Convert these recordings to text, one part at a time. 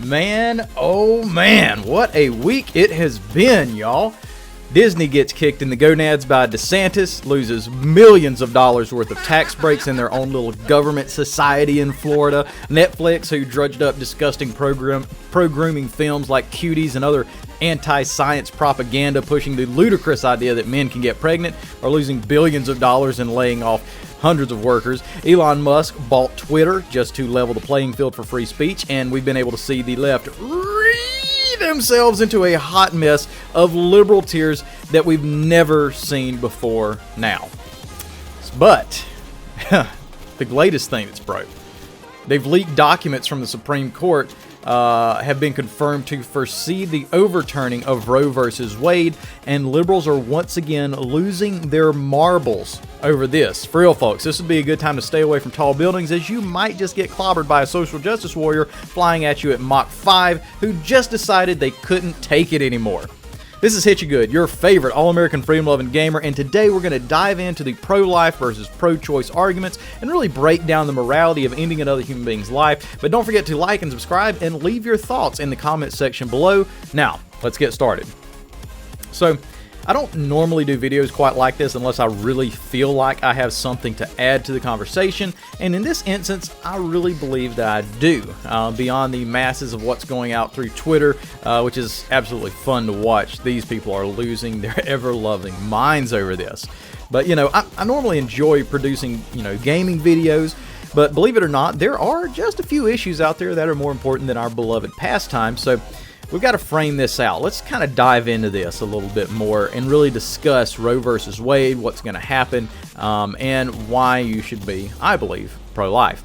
Man, oh man, what a week it has been, y'all. Disney gets kicked in the gonads by DeSantis, loses millions of dollars worth of tax breaks in their own little government society in Florida. Netflix, who drudged up disgusting pro-grooming films like Cuties and other anti-science propaganda pushing the ludicrous idea that men can get pregnant, are losing billions of dollars and laying off hundreds of workers. Elon Musk bought Twitter just to level the playing field for free speech, and we've been able to see the left themselves into a hot mess of liberal tears that we've never seen before now. But the latest thing that's broke, they've leaked documents from the Supreme Court have been confirmed to foresee the overturning of Roe v Wade, and liberals are once again losing their marbles over this. For real, folks, this would be a good time to stay away from tall buildings, as you might just get clobbered by a social justice warrior flying at you at Mach 5 who just decided they couldn't take it anymore. This is Hit You Good, your favorite all-American freedom-loving gamer, and today we're going to dive into the pro-life versus pro-choice arguments and really break down the morality of ending another human being's life. But don't forget to like and subscribe and leave your thoughts in the comments section below. Now, let's get started. So, I don't normally do videos quite like this unless I really feel like I have something to add to the conversation, and in this instance, I really believe that I do, beyond the masses of what's going out through Twitter, which is absolutely fun to watch. These people are losing their ever-loving minds over this. But, I normally enjoy producing, gaming videos, but believe it or not, there are just a few issues out there that are more important than our beloved pastime, so we've got to frame this out. Let's kind of dive into this a little bit more and really discuss Roe versus Wade, what's going to happen, and why you should be, I believe, pro-life.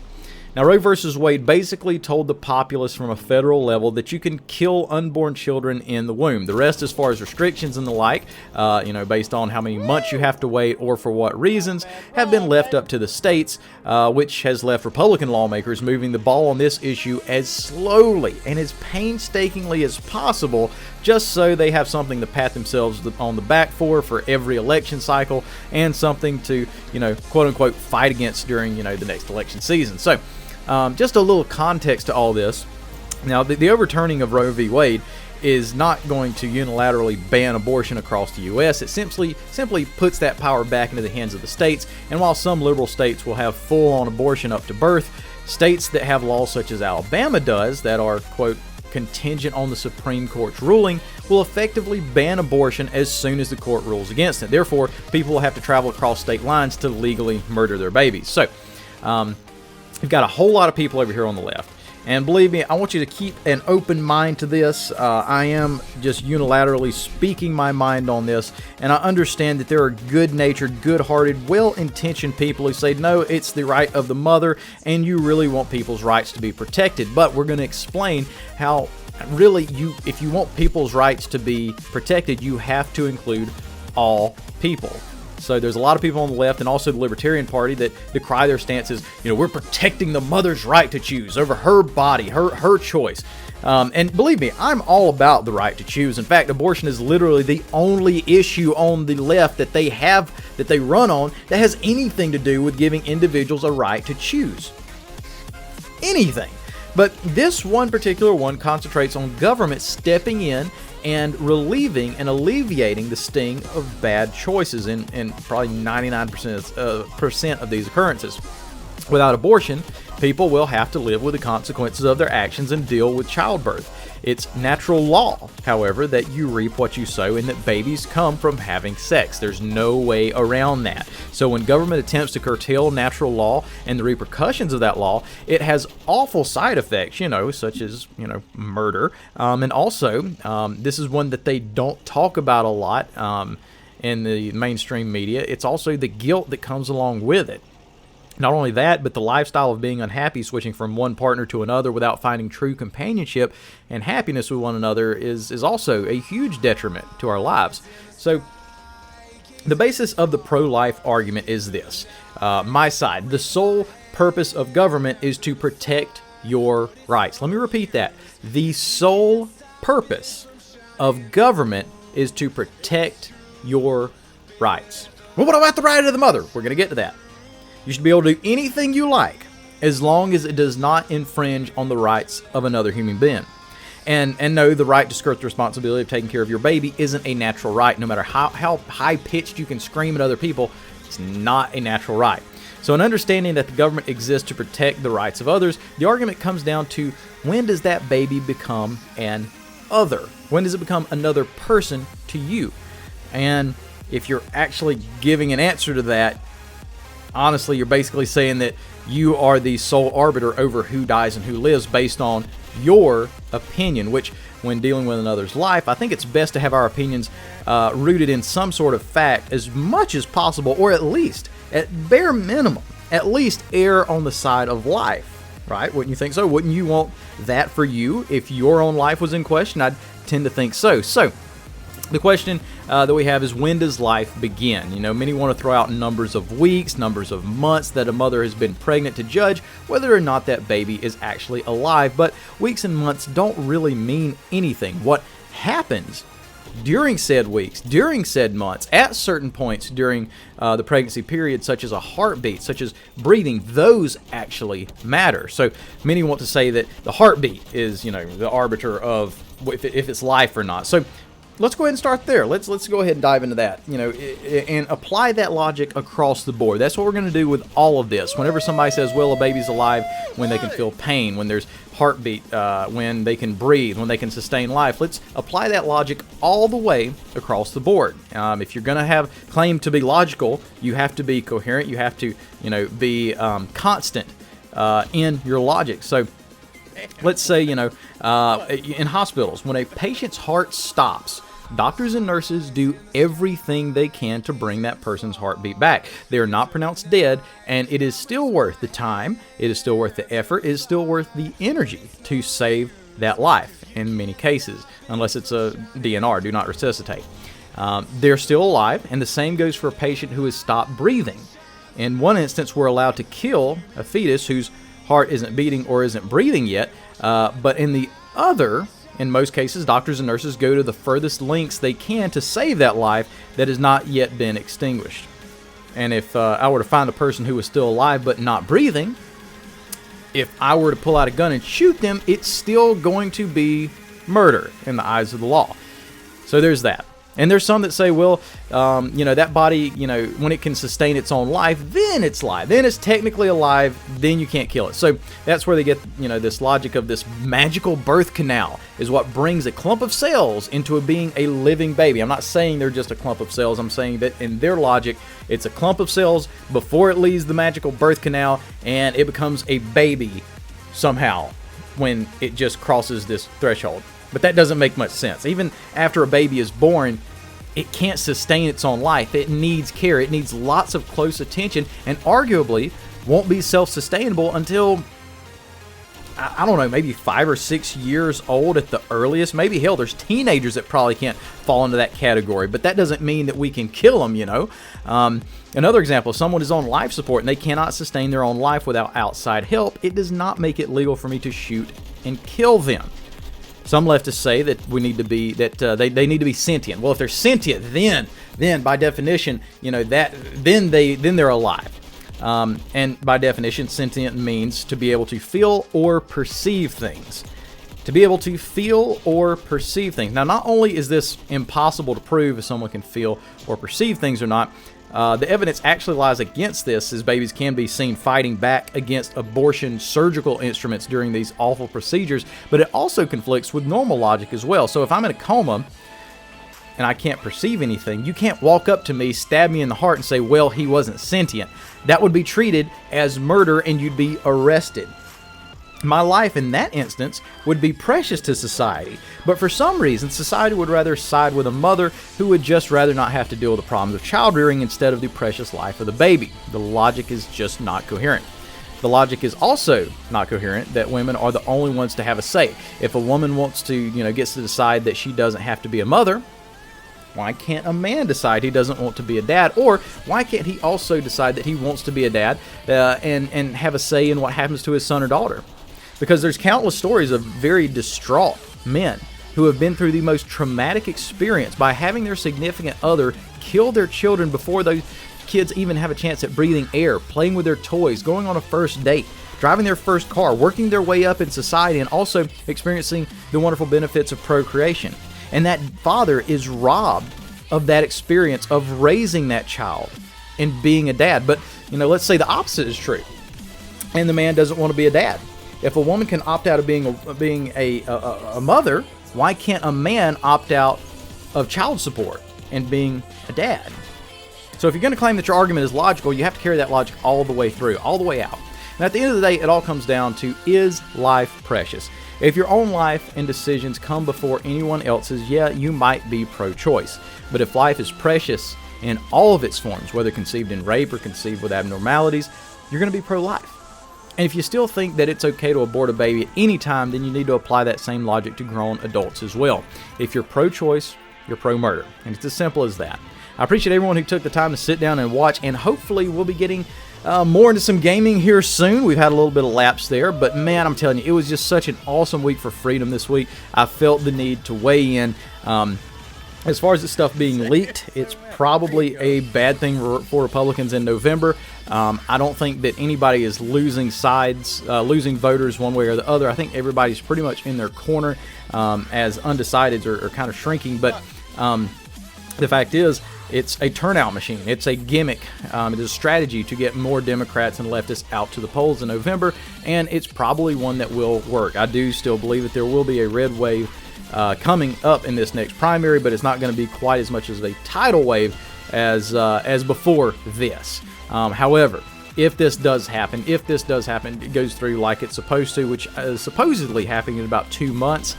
Now, Roe versus Wade basically told the populace from a federal level that you can kill unborn children in the womb. The rest, as far as restrictions and the like, based on how many months you have to wait or for what reasons, have been left up to the states, which has left Republican lawmakers moving the ball on this issue as slowly and as painstakingly as possible, just so they have something to pat themselves on the back for every election cycle, and something to, quote-unquote, fight against during, the next election season. So, just a little context to all this. Now, the overturning of Roe v. Wade is not going to unilaterally ban abortion across the U.S. It simply puts that power back into the hands of the states, and while some liberal states will have full-on abortion up to birth, states that have laws such as Alabama does that are, quote, contingent on the Supreme Court's ruling will effectively ban abortion as soon as the court rules against it. Therefore, people will have to travel across state lines to legally murder their babies. So, we've got a whole lot of people over here on the left. And believe me, I want you to keep an open mind to this. I am just unilaterally speaking my mind on this, and I understand that there are good-natured, good-hearted, well-intentioned people who say, no, it's the right of the mother, and you really want people's rights to be protected. But we're going to explain how, really, if you want people's rights to be protected, you have to include all people. So there's a lot of people on the left and also the Libertarian Party that decry their stances. We're protecting the mother's right to choose over her body, her choice. And believe me, I'm all about the right to choose. In fact, abortion is literally the only issue on the left that they run on that has anything to do with giving individuals a right to choose. Anything. But this one particular one concentrates on government stepping in and relieving and alleviating the sting of bad choices in probably 99% of these occurrences. Without abortion, people will have to live with the consequences of their actions and deal with childbirth. It's natural law, however, that you reap what you sow and that babies come from having sex. There's no way around that. So when government attempts to curtail natural law and the repercussions of that law, it has awful side effects, such as, murder. And also, this is one that they don't talk about a lot in the mainstream media. It's also the guilt that comes along with it. Not only that, but the lifestyle of being unhappy, switching from one partner to another without finding true companionship and happiness with one another is also a huge detriment to our lives. So, the basis of the pro-life argument is this. My side, the sole purpose of government is to protect your rights. Let me repeat that. The sole purpose of government is to protect your rights. Well, what about the right of the mother? We're going to get to that. You should be able to do anything you like as long as it does not infringe on the rights of another human being. And know the right to skirt the responsibility of taking care of your baby isn't a natural right. No matter how high-pitched you can scream at other people, it's not a natural right. So in understanding that the government exists to protect the rights of others, the argument comes down to, when does that baby become an other? When does it become another person to you? And if you're actually giving an answer to that, honestly, you're basically saying that you are the sole arbiter over who dies and who lives based on your opinion, which, when dealing with another's life, I think it's best to have our opinions rooted in some sort of fact as much as possible, or at least, at bare minimum, at least err on the side of life, right? Wouldn't you think so? Wouldn't you want that for you if your own life was in question? I'd tend to think so. So, the question that we have is, when does life begin? You know, many want to throw out numbers of weeks, numbers of months that a mother has been pregnant to judge whether or not that baby is actually alive. But weeks and months don't really mean anything. What happens during said weeks, during said months, at certain points during the pregnancy period, such as a heartbeat, such as breathing, those actually matter. So many want to say that the heartbeat is, you know, the arbiter of if it's life or not. So let's go ahead and start there. Let's go ahead and dive into that, you know, and apply that logic across the board. That's what we're going to do with all of this. Whenever somebody says, well, a baby's alive when they can feel pain, when there's heartbeat, when they can breathe, when they can sustain life, let's apply that logic all the way across the board. If you're going to claim to be logical, you have to be coherent. You have to, you know, be constant in your logic. So let's say, you know, in hospitals, when a patient's heart stops, doctors and nurses do everything they can to bring that person's heartbeat back. They are not pronounced dead, and it is still worth the time, it is still worth the effort, it is still worth the energy to save that life in many cases, unless it's a DNR, do not resuscitate. They're still alive, and the same goes for a patient who has stopped breathing. In one instance, we're allowed to kill a fetus whose heart isn't beating or isn't breathing yet, but in the other, in most cases, doctors and nurses go to the furthest lengths they can to save that life that has not yet been extinguished. And if I were to find a person who was still alive but not breathing, if I were to pull out a gun and shoot them, it's still going to be murder in the eyes of the law. So there's that. And there's some that say, well, you know, that body, you know, when it can sustain its own life, then it's live. Then it's technically alive. Then you can't kill it. So that's where they get, you know, this logic of this magical birth canal is what brings a clump of cells into being a living baby. I'm not saying they're just a clump of cells. I'm saying that in their logic, it's a clump of cells before it leaves the magical birth canal, and it becomes a baby somehow when it just crosses this threshold. But that doesn't make much sense. Even after a baby is born, it can't sustain its own life. It needs care. It needs lots of close attention, and arguably won't be self-sustainable until, I don't know, maybe 5 or 6 years old at the earliest. Maybe, hell, there's teenagers that probably can't fall into that category, but that doesn't mean that we can kill them, you know. Another example, if someone is on life support and they cannot sustain their own life without outside help, it does not make it legal for me to shoot and kill them. Some leftists say that we need to be they need to be sentient. Well, if they're sentient, then by definition, you know, that then they're alive. And by definition, sentient means to be able to feel or perceive things. To be able to feel or perceive things. Now, not only is this impossible to prove if someone can feel or perceive things or not, the evidence actually lies against this, as babies can be seen fighting back against abortion surgical instruments during these awful procedures, but it also conflicts with normal logic as well. So if I'm in a coma and I can't perceive anything, you can't walk up to me, stab me in the heart, and say, well, he wasn't sentient. That would be treated as murder and you'd be arrested. My life in that instance would be precious to society, but for some reason society would rather side with a mother who would just rather not have to deal with the problems of child rearing instead of the precious life of the baby. The logic is just not coherent. The logic is also not coherent that women are the only ones to have a say. If a woman wants to, you know, gets to decide that she doesn't have to be a mother, why can't a man decide he doesn't want to be a dad? Or why can't he also decide that he wants to be a dad and have a say in what happens to his son or daughter? Because there's countless stories of very distraught men who have been through the most traumatic experience by having their significant other kill their children before those kids even have a chance at breathing air, playing with their toys, going on a first date, driving their first car, working their way up in society, and also experiencing the wonderful benefits of procreation. And that father is robbed of that experience of raising that child and being a dad. But, let's say the opposite is true, and the man doesn't want to be a dad. If a woman can opt out of being a mother, why can't a man opt out of child support and being a dad? So if you're going to claim that your argument is logical, you have to carry that logic all the way through, all the way out. And at the end of the day, it all comes down to, is life precious? If your own life and decisions come before anyone else's, yeah, you might be pro-choice. But if life is precious in all of its forms, whether conceived in rape or conceived with abnormalities, you're going to be pro-life. And if you still think that it's okay to abort a baby at any time, then you need to apply that same logic to grown adults as well. If you're pro-choice, you're pro-murder. And it's as simple as that. I appreciate everyone who took the time to sit down and watch, and hopefully we'll be getting more into some gaming here soon. We've had a little bit of lapse there, but man, I'm telling you, it was just such an awesome week for freedom this week. I felt the need to weigh in. As far as this stuff being leaked, it's probably a bad thing for Republicans in November. I don't think that anybody is losing sides, losing voters one way or the other. I think everybody's pretty much in their corner, as undecideds are kind of shrinking. But the fact is, it's a turnout machine. It's a gimmick. It is a strategy to get more Democrats and leftists out to the polls in November, and it's probably one that will work. I do still believe that there will be a red wave coming up in this next primary, but it's not going to be quite as much as a tidal wave as before this. However, if this does happen, it goes through like it's supposed to, which is supposedly happening in about 2 months.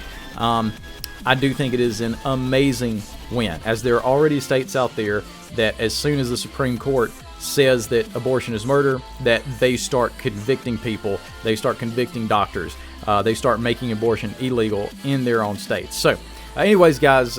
I do think it is an amazing win, as there are already states out there that as soon as the Supreme Court says that abortion is murder, that they start convicting people, they start convicting doctors, they start making abortion illegal in their own states. So anyways, guys,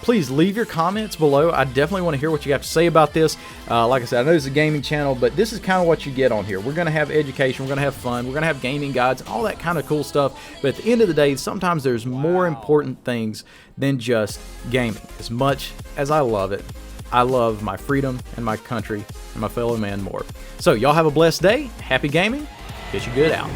please leave your comments below. I definitely want to hear what you have to say about this. Like I said, I know this is a gaming channel, but this is kind of what you get on here. We're going to have education, we're going to have fun, we're going to have gaming guides, all that kind of cool stuff. But at the end of the day, sometimes there's more important things than just gaming. As much as I love it, I love my freedom and my country and my fellow man more. So y'all have a blessed day. Happy gaming. Get your good out.